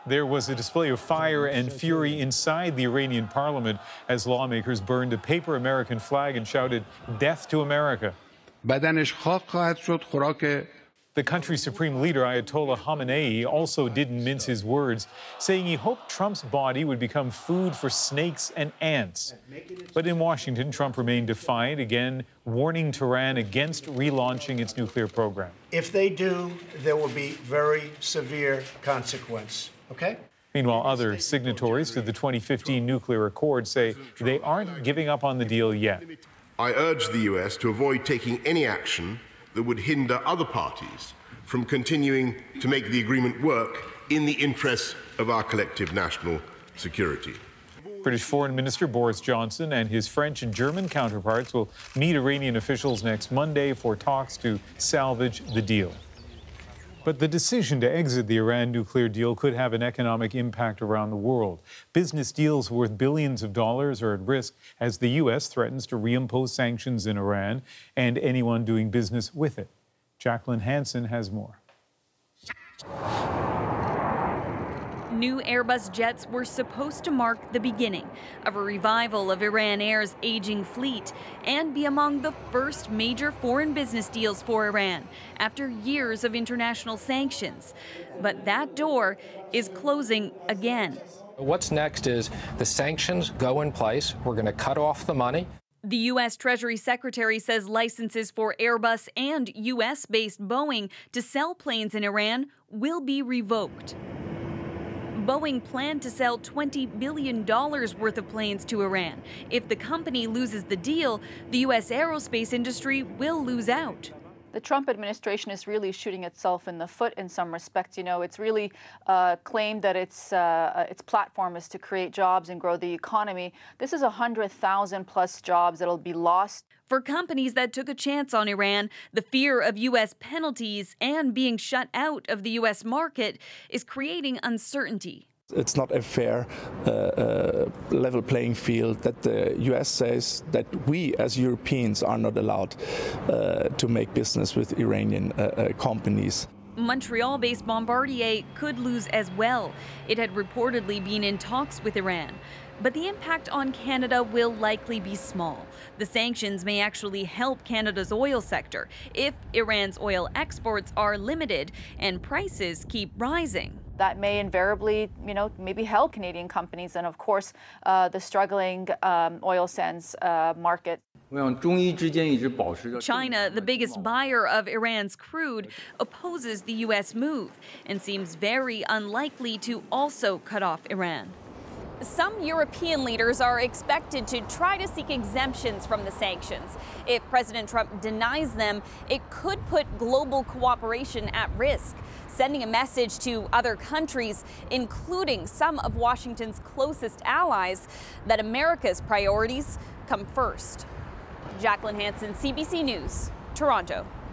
There was a display of fire and fury inside the Iranian parliament as lawmakers burned a paper American flag and shouted, "Death to America." The country's supreme leader, Ayatollah Khamenei, also didn't mince his words, saying he hoped Trump's body would become food for snakes and ants. But in Washington, Trump remained defiant, again warning Tehran against relaunching its nuclear program. If they do, there will be very severe consequence, okay? Meanwhile, other signatories to the 2015 nuclear accord say they aren't giving up on the deal yet. I urge the U.S. to avoid taking any action that would hinder other parties from continuing to make the agreement work in the interests of our collective national security. British Foreign Minister Boris Johnson and his French and German counterparts will meet Iranian officials next Monday for talks to salvage the deal. But the decision to exit the Iran nuclear deal could have an economic impact around the world. Business deals worth billions of dollars are at risk as the U.S. threatens to reimpose sanctions in Iran and anyone doing business with it. Jacqueline Hansen has more. New Airbus jets were supposed to mark the beginning of a revival of Iran Air's aging fleet and be among the first major foreign business deals for Iran after years of international sanctions. But that door is closing again. What's next is the sanctions go in place. We're going to cut off the money. The U.S. Treasury Secretary says licenses for Airbus and U.S.-based Boeing to sell planes in Iran will be revoked. Boeing planned to sell $20 billion worth of planes to Iran. If the company loses the deal, the U.S. aerospace industry will lose out. The Trump administration is really shooting itself in the foot in some respects. You know, it's really claimed that its platform is to create jobs and grow the economy. This is 100,000 plus jobs that'll be lost. For companies that took a chance on Iran, the fear of U.S. penalties and being shut out of the U.S. market is creating uncertainty. It's not a fair level playing field that the U.S. says that we as Europeans are not allowed to make business with Iranian companies. Montreal-based Bombardier could lose as well. It had reportedly been in talks with Iran. But the impact on Canada will likely be small. The sanctions may actually help Canada's oil sector if Iran's oil exports are limited and prices keep rising. That may invariably, maybe help Canadian companies and, of course, the struggling oil sands market. China, the biggest buyer of Iran's crude, opposes the U.S. move and seems very unlikely to also cut off Iran. Some European leaders are expected to try to seek exemptions from the sanctions. If President Trump denies them, it could put global cooperation at risk, sending a message to other countries, including some of Washington's closest allies, that America's priorities come first. Jacqueline Hansen, CBC News, Toronto.